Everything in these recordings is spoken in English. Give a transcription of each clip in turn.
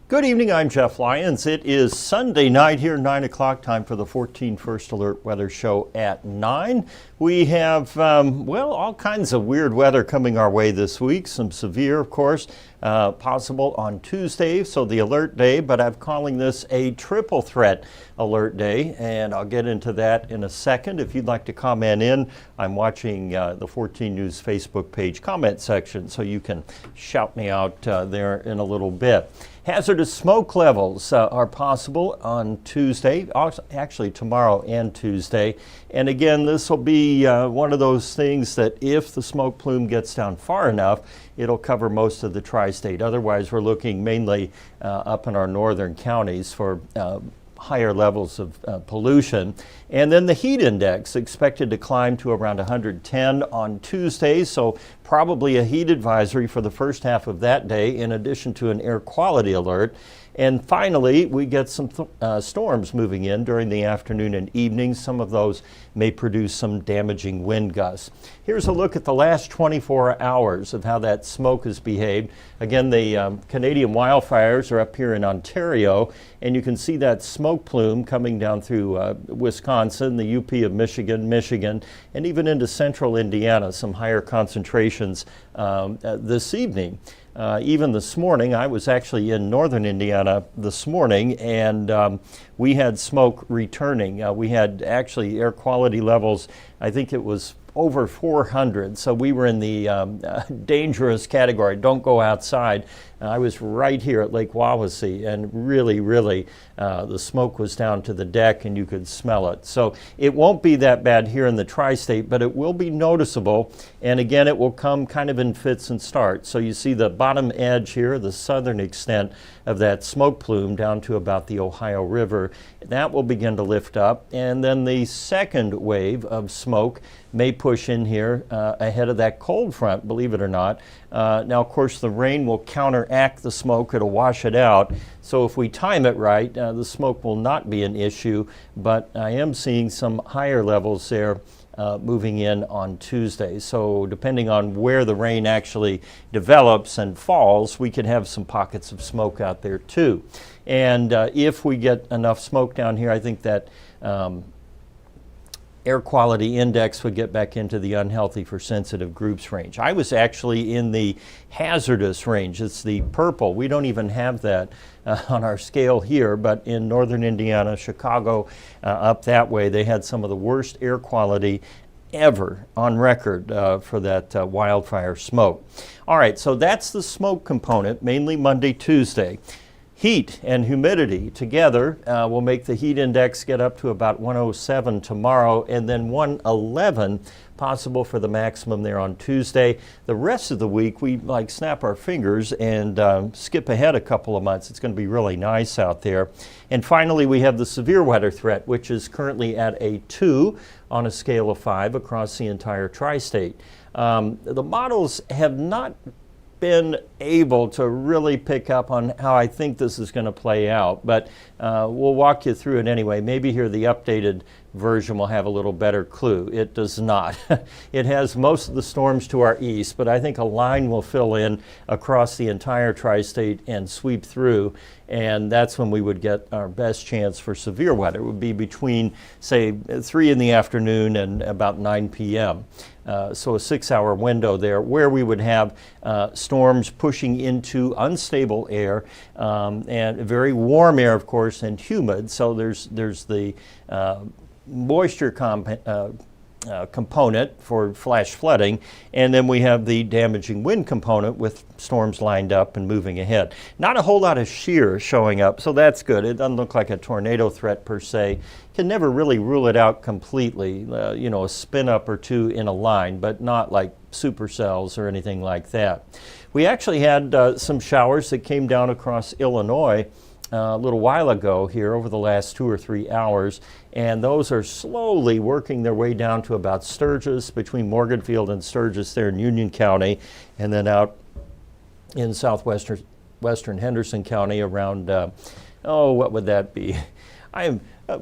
Good evening, I'm Jeff Lyons. It is Sunday night here, 9 o'clock, time for the 14First Alert Weather Show at 9. We have, all kinds of weird weather coming our way this week. Some severe, of course, possible on Tuesday, so the alert day, but I'm calling this a triple threat alert day, and I'll get into that in a second. If you'd like to comment in, I'm watching the 14 News Facebook page comment section, so you can shout me out there in a little bit. Hazardous smoke levels are possible on Tuesday, actually tomorrow and Tuesday. And again, this will be one of those things that if the smoke plume gets down far enough, it'll cover most of the tri-state. Otherwise, we're looking mainly up in our northern counties for higher levels of pollution. And then the heat index expected to climb to around 110 on Tuesday, so probably a heat advisory for the first half of that day in addition to an air quality alert. And finally, we get some storms moving in during the afternoon and evening. Some of those may produce some damaging wind gusts. Here's a look at the last 24 hours of how that smoke has behaved. Again, the Canadian wildfires are up here in Ontario, and you can see that smoke plume coming down through Wisconsin, the UP of Michigan, and even into central Indiana, some higher concentrations this evening. Even this morning, I was actually in northern Indiana this morning, and we had smoke returning. We had actually air quality levels, I think it was over 400, so we were in the dangerous category. Don't go outside. I was right here at Lake Wawasee, and really, the smoke was down to the deck and you could smell it. So it won't be that bad here in the tri-state, but it will be noticeable. And again, it will come kind of in fits and starts. So you see the bottom edge here, the southern extent of that smoke plume down to about the Ohio River. That will begin to lift up. And then the second wave of smoke may push in here ahead of that cold front, believe it or not. Now, of course, the rain will counteract the smoke. It'll wash it out. So if we time it right, the smoke will not be an issue. But I am seeing some higher levels there moving in on Tuesday. So depending on where the rain actually develops and falls, we could have some pockets of smoke out there too. And if we get enough smoke down here, I think that air quality index would get back into the unhealthy for sensitive groups range. I was actually in the hazardous range. It's the purple. We don't even have that on our scale here, but in northern Indiana, Chicago, up that way, they had some of the worst air quality ever on record for that wildfire smoke. All right, so that's the smoke component, mainly Monday, Tuesday. Heat and humidity together will make the heat index get up to about 107 tomorrow, and then 111 possible for the maximum there on Tuesday. The rest of the week, we like snap our fingers and skip ahead a couple of months. It's going to be really nice out there. And finally, we have the severe weather threat, which is currently at a 2 on a scale of 5 across the entire tri-state. The models have not been able to really pick up on how I think this is going to play out, but we'll walk you through it anyway. Maybe here the updated version will have a little better clue. It does not. It has most of the storms to our east, but I think a line will fill in across the entire tri-state and sweep through, and that's when we would get our best chance for severe weather. It would be between, say, 3 in the afternoon and about 9 p.m. So a 6-hour window there where we would have storms pushing into unstable air and very warm air, of course, and humid. So there's the moisture component for flash flooding, and then we have the damaging wind component with storms lined up and moving ahead. Not a whole lot of shear showing up, so that's good. It doesn't look like a tornado threat per se. Can never really rule it out completely, a spin up or two in a line, but not like supercells or anything like that. We actually had some showers that came down across Illinois a little while ago here over the last 2 or 3 hours, and those are slowly working their way down to about Sturgis, between Morganfield and Sturgis there in Union County, and then out in southwestern Henderson County around, what would that be? I am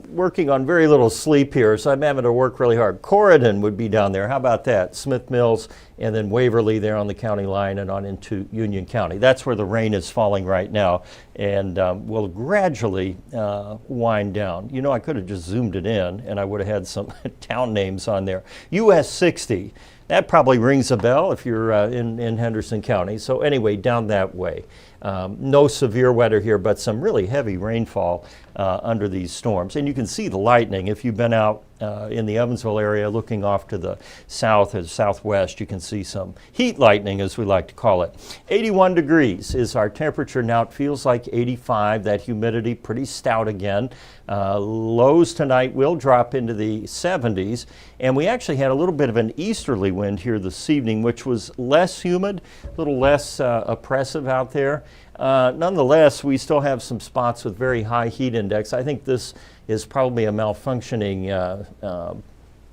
working on very little sleep here, so I'm having to work really hard. Corydon would be down there. How about that? Smith Mills, and then Waverly there on the county line and on into Union County. That's where the rain is falling right now, and will gradually wind down. You know, I could have just zoomed it in, and I would have had some town names on there. US 60. That probably rings a bell if you're in Henderson County. So anyway, down that way. No severe weather here, but some really heavy rainfall under these storms. And you can see the lightning. If you've been out in the Evansville area looking off to the south or southwest, you can see some heat lightning, as we like to call it. 81 degrees is our temperature now. It feels like 85. That humidity pretty stout again. Lows tonight will drop into the 70s. And we actually had a little bit of an easterly wind here this evening, which was less humid, a little less oppressive out there. Nonetheless, we still have some spots with very high heat index. I think this is probably a malfunctioning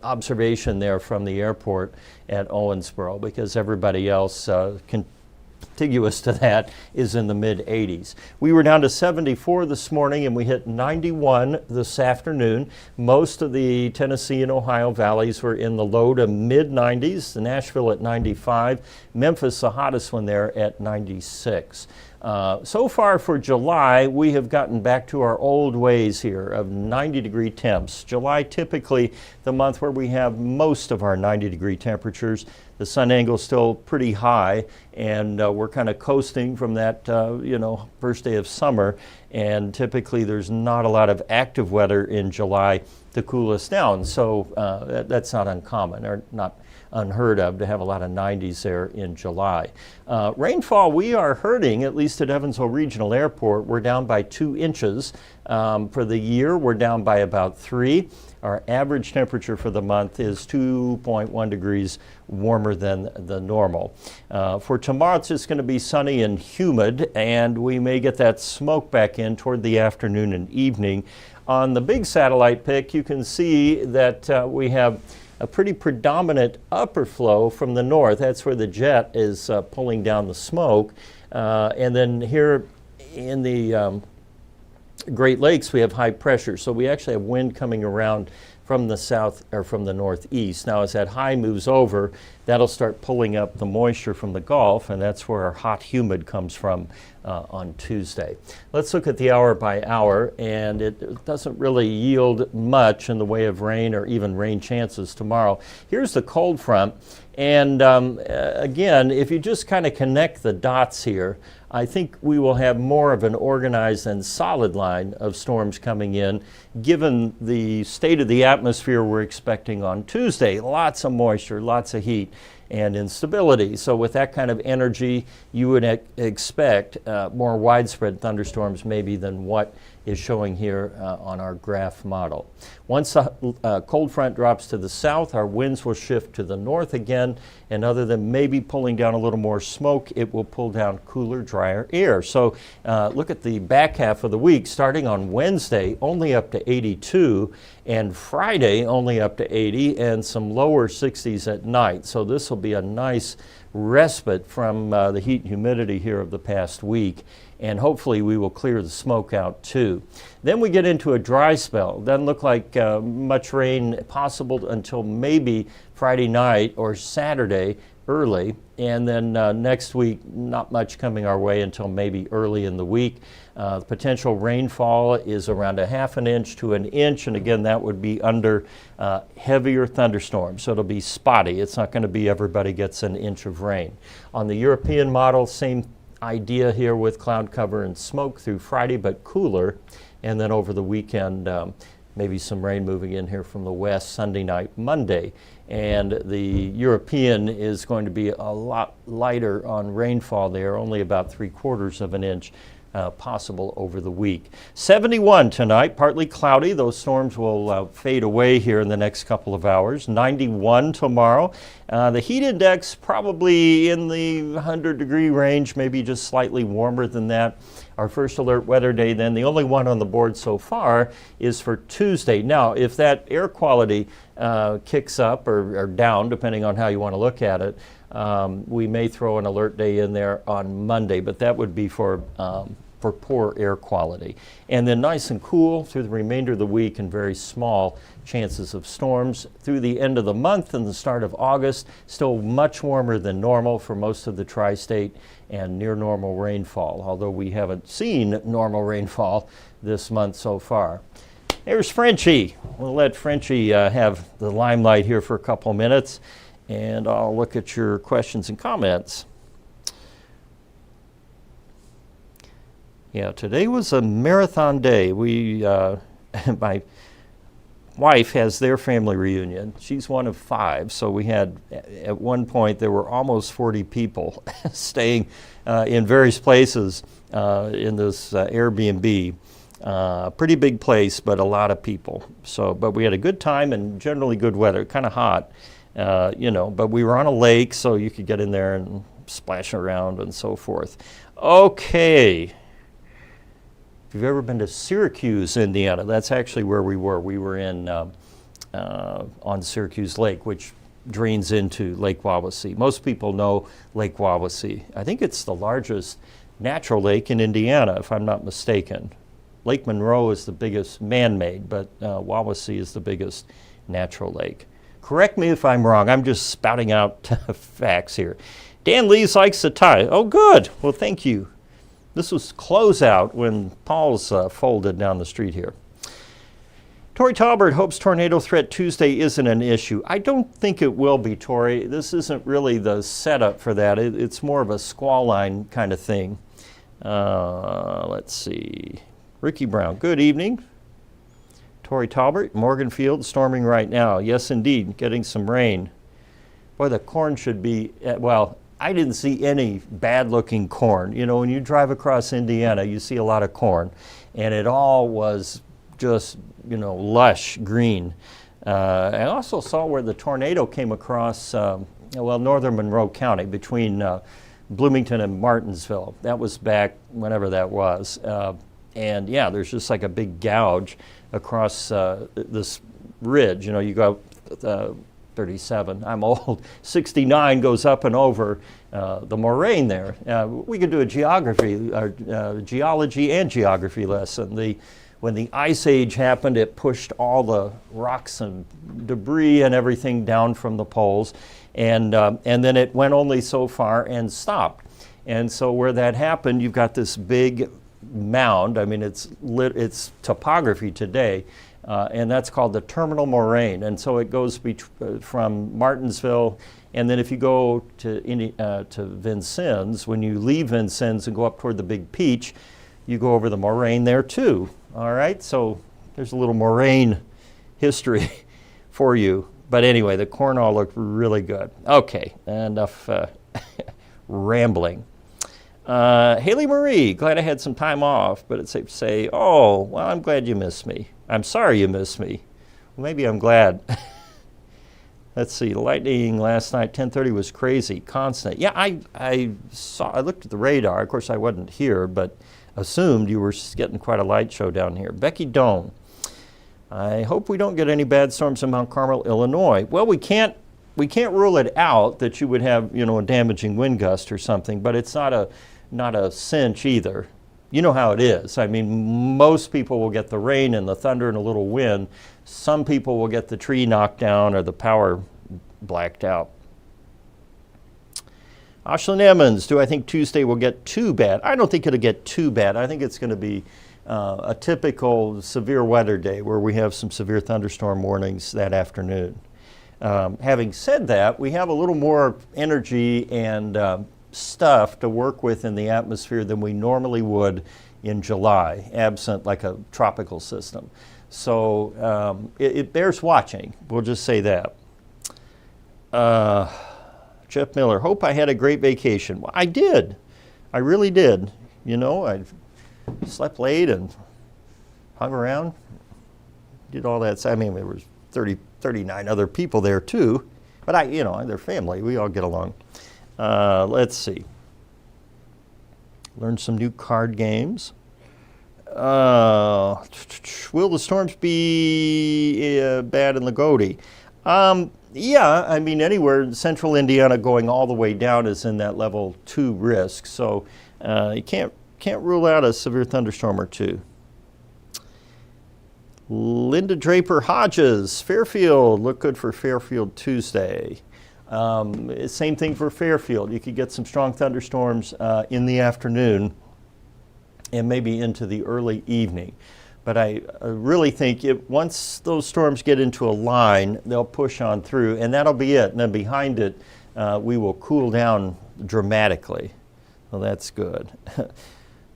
observation there from the airport at Owensboro, because everybody else contiguous to that is in the mid-80s. We were down to 74 this morning, and we hit 91 this afternoon. Most of the Tennessee and Ohio valleys were in the low to mid-90s. Nashville at 95. Memphis, the hottest one there, at 96. So far for July, we have gotten back to our old ways here of 90-degree temps. July typically the month where we have most of our 90-degree temperatures. The sun angle is still pretty high, and we're kind of coasting from that, first day of summer. And typically there's not a lot of active weather in July to cool us down. So that's not uncommon, or not unheard of, to have a lot of 90s there in July. Rainfall, we are hurting, at least at Evansville Regional Airport. We're down by 2 inches. For the year, we're down by about 3. Our average temperature for the month is 2.1 degrees warmer than the normal. For tomorrow, it's just going to be sunny and humid, and we may get that smoke back in toward the afternoon and evening. On the big satellite pic, you can see that we have a pretty predominant upper flow from the north. That's where the jet is pulling down the smoke. And then here in the Great Lakes, we have high pressure. So we actually have wind coming around from the south or from the northeast. Now, as that high moves over, that'll start pulling up the moisture from the Gulf, and that's where our hot humid comes from on Tuesday. Let's look at the hour by hour, and it doesn't really yield much in the way of rain or even rain chances tomorrow. Here's the cold front, and again, if you just kind of connect the dots here, I think we will have more of an organized and solid line of storms coming in, given the state of the atmosphere we're expecting on Tuesday. Lots of moisture, lots of heat, and instability. So with that kind of energy, you would expect more widespread thunderstorms maybe than what is showing here on our graph model. Once the cold front drops to the south, our winds will shift to the north again, and other than maybe pulling down a little more smoke, it will pull down cooler, drier air. So look at the back half of the week, starting on Wednesday, only up to 82, and Friday, only up to 80, and some lower 60s at night. So this will be a nice respite from the heat and humidity here of the past week, and hopefully we will clear the smoke out too. Then we get into a dry spell. Doesn't look like much rain possible until maybe Friday night or Saturday early, and then next week not much coming our way until maybe early in the week. The potential rainfall is around a ½ an inch to an inch, and again that would be under heavier thunderstorms, so it'll be spotty. It's not going to be everybody gets an inch of rain. On the European model, same idea here with cloud cover and smoke through Friday, but cooler, and then over the weekend maybe some rain moving in here from the west Sunday night, Monday. And the European is going to be a lot lighter on rainfall there, only about 3/4 of an inch possible over the week. 71 tonight, partly cloudy. Those storms will fade away here in the next couple of hours. 91 tomorrow. The heat index probably in the 100-degree range, maybe just slightly warmer than that. Our first alert weather day then, the only one on the board so far, is for Tuesday. Now, if that air quality kicks up or down, depending on how you want to look at it, we may throw an alert day in there on Monday, but that would be for for poor air quality. And then nice and cool through the remainder of the week and very small chances of storms through the end of the month and the start of August. Still much warmer than normal for most of the tri-state and near normal rainfall, although we haven't seen normal rainfall this month so far. Here's Frenchie. We'll let Frenchie have the limelight here for a couple minutes, and I'll look at your questions and comments. Yeah, today was a marathon day. My wife has their family reunion. She's one of 5, so we had, at one point, there were almost 40 people staying in various places in this Airbnb. Pretty big place, but a lot of people. But we had a good time and generally good weather, kind of hot, but we were on a lake, so you could get in there and splash around and so forth. Okay. If you've ever been to Syracuse, Indiana, that's actually where we were. We were on Syracuse Lake, which drains into Lake Wawasee. Most people know Lake Wawasee. I think it's the largest natural lake in Indiana, if I'm not mistaken. Lake Monroe is the biggest man-made, but Wawasee is the biggest natural lake. Correct me if I'm wrong. I'm just spouting out facts here. Dan Lees likes the tie. Oh, good. Well, thank you. This was closeout when Paul's folded down the street here. Tori Talbert hopes tornado threat Tuesday isn't an issue. I don't think it will be, Tori. This isn't really the setup for that. It's more of a squall line kind of thing. Let's see. Ricky Brown, good evening. Tori Talbert, Morganfield, storming right now. Yes, indeed, getting some rain. Boy, the corn should be, I didn't see any bad-looking corn. You know, when you drive across Indiana, you see a lot of corn, and it all was just, lush green. I also saw where the tornado came across, northern Monroe County between Bloomington and Martinsville. That was back whenever that was. And yeah, there's just like a big gouge across this ridge. You go 37, I'm old, 69 goes up and over the moraine there. We could do a geology and geography lesson. When the Ice Age happened, it pushed all the rocks and debris and everything down from the poles, and then it went only so far and stopped. And so where that happened, you've got this big mound. I mean, it's topography today. And that's called the terminal moraine. And so it goes from Martinsville, and then if you go to Vincennes, when you leave Vincennes and go up toward the Big Peach, you go over the moraine there too. All right, so there's a little moraine history for you. But anyway, the corn all looked really good. Okay, enough rambling. Haley Marie, glad I had some time off, but it's safe to say, oh, well, I'm glad you missed me. I'm sorry you missed me. Well, maybe I'm glad. Let's see, lightning last night, 10:30 was crazy, constant. Yeah, I looked at the radar. Of course, I wasn't here, but assumed you were getting quite a light show down here. Becky Doan, I hope we don't get any bad storms in Mount Carmel, Illinois. Well, we can't rule it out that you would have, a damaging wind gust or something, but it's not a cinch either. You know how it is. I mean, most people will get the rain and the thunder and a little wind. Some people will get the tree knocked down or the power blacked out. Ashlyn Emmons, do I think Tuesday will get too bad? I don't think it'll get too bad. I think it's going to be a typical severe weather day where we have some severe thunderstorm warnings that afternoon. Having said that, we have a little more energy and stuff to work with in the atmosphere than we normally would in July, absent like a tropical system. So it bears watching, we'll just say that. Jeff Miller, hope I had a great vacation. Well, I did. I really did. I slept late and hung around, did all that. I mean, there was 39 other people there too, but they're family. We all get along. Let's see. Learned some new card games. Will the storms be bad in Lagodi? Yeah, I mean, anywhere in central Indiana going all the way down is in that level 2 risk. So you can't can't rule out a severe thunderstorm or two. Linda Draper Hodges, Fairfield, look good for Fairfield Tuesday. Same thing for Fairfield. You could get some strong thunderstorms in the afternoon and maybe into the early evening. But I really think once those storms get into a line, they'll push on through, and that'll be it. And then behind it, we will cool down dramatically. Well, that's good.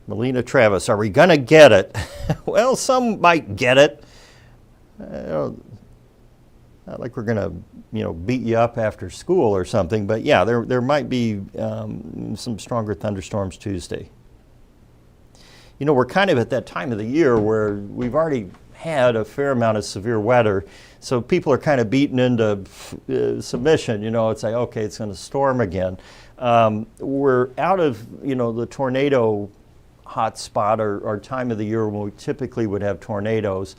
Melina Travis, are we going to get it? Well, some might get it. Not like we're going to, beat you up after school or something, but yeah, there might be some stronger thunderstorms Tuesday. We're kind of at that time of the year where we've already had a fair amount of severe weather, so people are kind of beaten into submission. It's like, okay, it's going to storm again. We're out of, the tornado hot spot or time of the year when we typically would have tornadoes.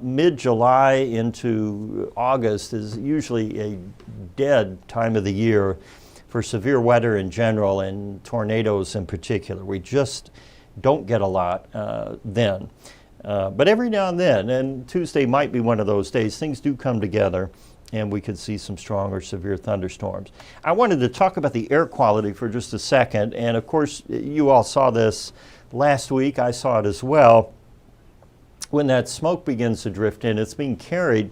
Mid-July into August is usually a dead time of the year for severe weather in general and tornadoes in particular. We just don't get a lot then. But every now and then, and Tuesday might be one of those days, things do come together and we could see some strong or severe thunderstorms. I wanted to talk about the air quality for just a second, and of course you all saw this last week. I saw it as well. When that smoke begins to drift in, it's being carried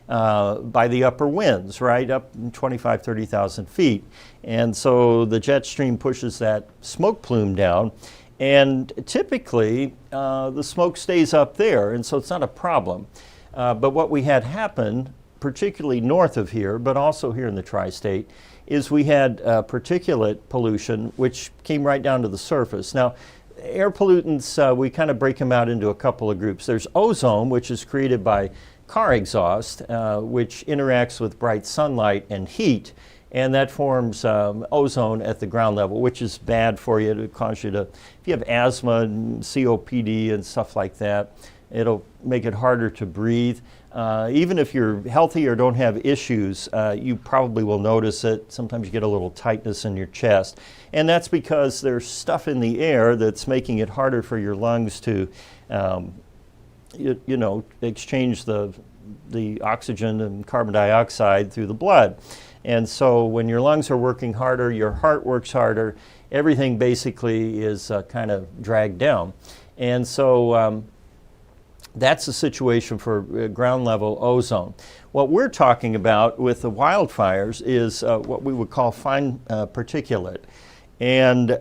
by the upper winds, right, up 25, 30,000 feet. And so the jet stream pushes that smoke plume down, and typically the smoke stays up there, and so it's not a problem. But what we had happen, particularly north of here, but also here in the tri-state, is we had particulate pollution, which came right down to the surface. Now, air pollutants, we kind of break them out into a couple of groups. There's ozone, which is created by car exhaust, which interacts with bright sunlight and heat, and that forms ozone at the ground level, which is bad for you. It'll cause you to, if you have asthma and COPD and stuff like that, it'll make it harder to breathe. Even if you're healthy or don't have issues, you probably will notice it. Sometimes you get a little tightness in your chest. And that's because there's stuff in the air that's making it harder for your lungs to, exchange the oxygen and carbon dioxide through the blood. And so when your lungs are working harder, your heart works harder, everything basically is kind of dragged down. And so that's the situation for ground level ozone. What we're talking about with the wildfires is what we would call fine particulate. And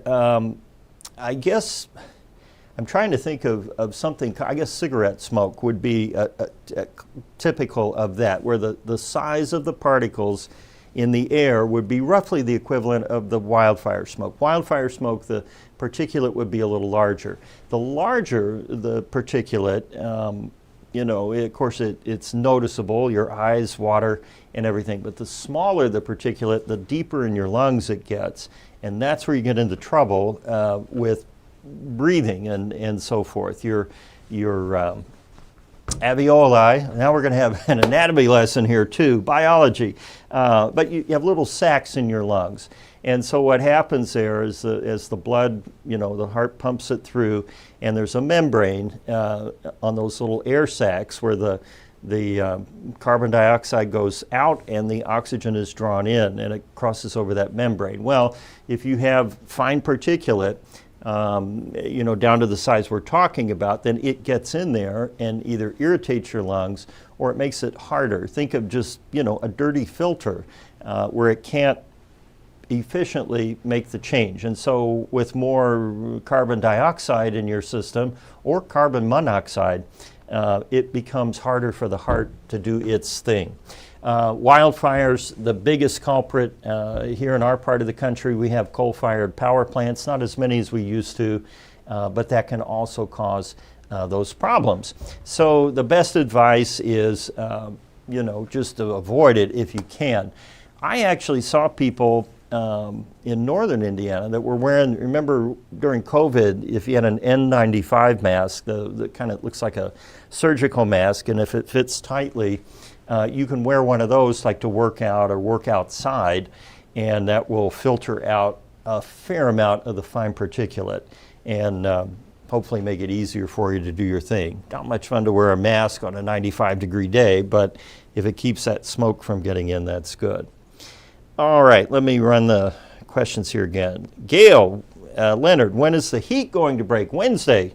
I guess I'm trying to think of something, I guess cigarette smoke would be typical of that, where the size of the particles in the air would be roughly the equivalent of the wildfire smoke. Wildfire smoke, the particulate would be a little larger. The larger the particulate, of course it's noticeable, your eyes water and everything, but the smaller the particulate, the deeper in your lungs it gets, and that's where you get into trouble with breathing and so forth. Your alveoli, now we're going to have an anatomy lesson here too, biology, but you have little sacs in your lungs. And so what happens there is as the blood, the heart pumps it through, and there's a membrane on those little air sacs where the carbon dioxide goes out and the oxygen is drawn in, and it crosses over that membrane. Well, if you have fine particulate, down to the size we're talking about, then it gets in there and either irritates your lungs or it makes it harder. Think of just, a dirty filter where it can't efficiently make the change. And so with more carbon dioxide in your system or carbon monoxide, it becomes harder for the heart to do its thing. Wildfires, the biggest culprit here in our part of the country, we have coal-fired power plants, not as many as we used to, but that can also cause those problems. So the best advice is, just to avoid it if you can. I actually saw people in northern Indiana that were wearing, remember during COVID, if you had an N95 mask, that kind of looks like a surgical mask, and if it fits tightly, you can wear one of those like to work out or work outside, and that will filter out a fair amount of the fine particulate. and hopefully make it easier for you to do your thing. Not much fun to wear a mask on a 95-degree day, but if it keeps that smoke from getting in, that's good. All right, let me run the questions here again. Gail, Leonard, when is the heat going to break? Wednesday.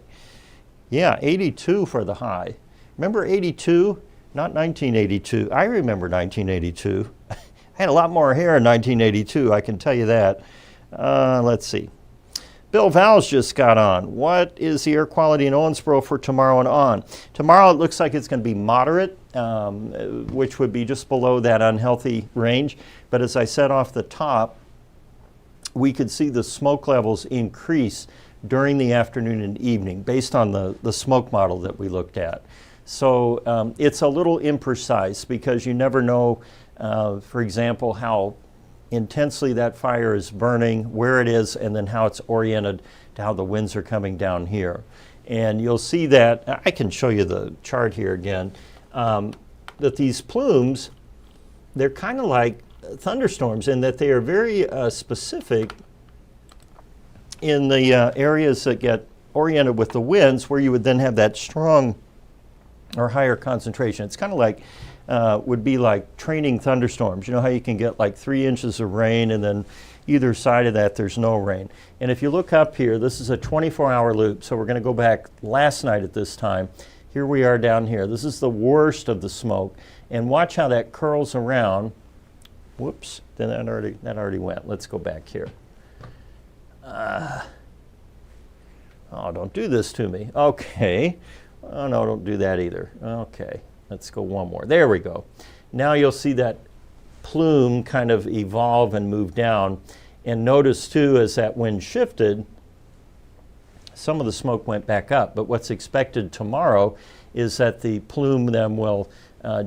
Yeah, 82 for the high. Remember 82? Not 1982. I remember 1982. I had a lot more hair in 1982, I can tell you that. Let's see. Bill Vowles just got on. What is the air quality in Owensboro for tomorrow and on? Tomorrow it looks like it's going to be moderate, which would be just below that unhealthy range. But as I said off the top, we could see the smoke levels increase during the afternoon and evening based on the smoke model that we looked at. So it's a little imprecise because you never know, for example, how intensely that fire is burning, where it is, and then how it's oriented to how the winds are coming down here. And you'll see that, I can show you the chart here again, that these plumes, they're kind of like thunderstorms in that they are very specific in the areas that get oriented with the winds, where you would then have that strong or higher concentration. It's kind of like would be like training thunderstorms. You know how you can get like 3 inches of rain and then either side of that there's no rain. And if you look up here, this is a 24-hour loop, so we're going to go back last night at this time. Here we are down here. This is the worst of the smoke, and watch how that curls around. Whoops, then that already went. Let's go back here. Oh, don't do this to me. Okay. Oh no, don't do that either. Okay. Let's go one more. There we go. Now you'll see that plume kind of evolve and move down. And notice too, as that wind shifted, some of the smoke went back up. But what's expected tomorrow is that the plume then will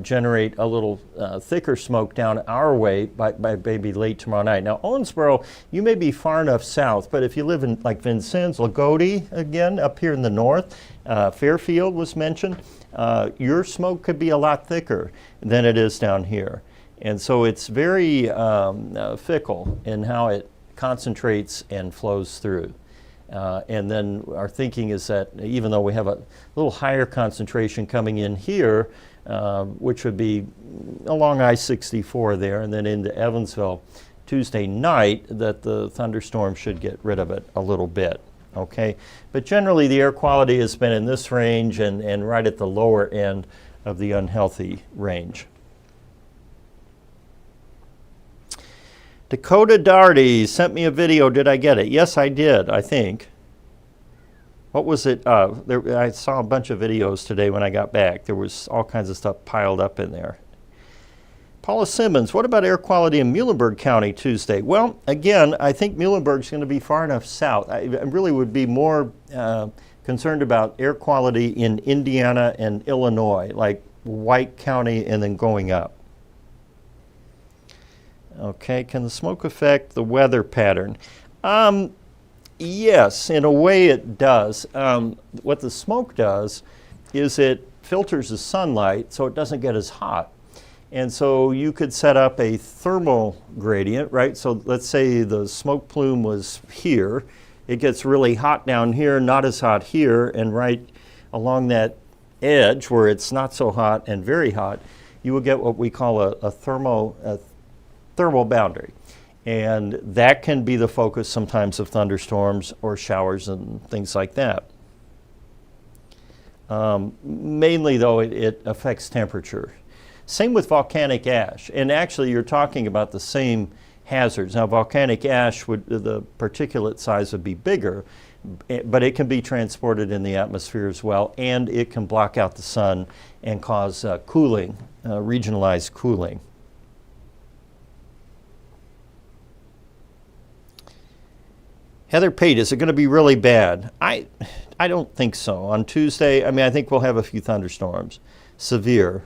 generate a little thicker smoke down our way by maybe late tomorrow night. Now, Owensboro, you may be far enough south, but if you live in like Vincennes, Lagodi, again, up here in the north, Fairfield was mentioned, your smoke could be a lot thicker than it is down here. And so it's very fickle in how it concentrates and flows through. And then our thinking is that even though we have a little higher concentration coming in here, which would be along I-64 there and then into Evansville Tuesday night, that the thunderstorm should get rid of it a little bit. Okay, but generally the air quality has been in this range and right at the lower end of the unhealthy range. Dakota Darty sent me a video. Did I get it? Yes, I did, I think. What was it? I saw a bunch of videos today when I got back. There was all kinds of stuff piled up in there. Paula Simmons, what about air quality in Muhlenberg County Tuesday? Well, again, I think Muhlenberg's going to be far enough south. I really would be more concerned about air quality in Indiana and Illinois, like White County and then going up. Okay, can the smoke affect the weather pattern? Yes, in a way it does. What the smoke does is it filters the sunlight so it doesn't get as hot. And so you could set up a thermal gradient, right? So let's say the smoke plume was here. It gets really hot down here, not as hot here, and right along that edge where it's not so hot and very hot, you will get what we call a thermal boundary. And that can be the focus sometimes of thunderstorms or showers and things like that. Mainly though, it affects temperature. Same with volcanic ash, and actually you're talking about the same hazards. Now volcanic ash, the particulate size would be bigger, but it can be transported in the atmosphere as well, and it can block out the sun and cause cooling, regionalized cooling. Heather Pate, is it going to be really bad? I don't think so. On Tuesday, I think we'll have a few thunderstorms, severe,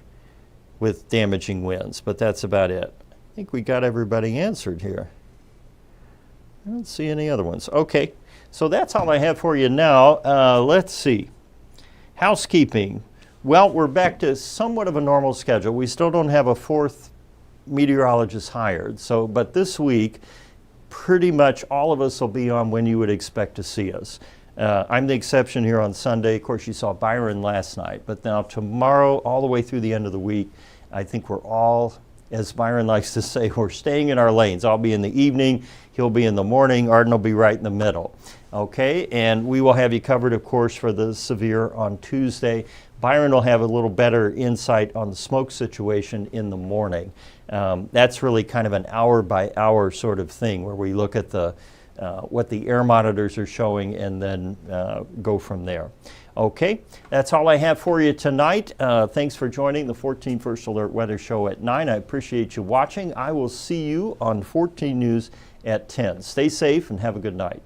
with damaging winds, but that's about it. I think we got everybody answered here. I don't see any other ones. Okay, so that's all I have for you now. Let's see. Housekeeping. Well, we're back to somewhat of a normal schedule. We still don't have a fourth meteorologist hired, but this week, pretty much all of us will be on when you would expect to see us. I'm the exception here on Sunday. Of course, you saw Byron last night, but now tomorrow, all the way through the end of the week, I think we're all, as Byron likes to say, we're staying in our lanes. I'll be in the evening, he'll be in the morning, Arden will be right in the middle. Okay, and we will have you covered, of course, for the severe on Tuesday. Byron will have a little better insight on the smoke situation in the morning. That's really kind of an hour-by-hour sort of thing where we look at the what the air monitors are showing and then go from there. Okay, that's all I have for you tonight. Thanks for joining the 14First Alert Weather Show at 9. I appreciate you watching. I will see you on 14 News at 10. Stay safe and have a good night.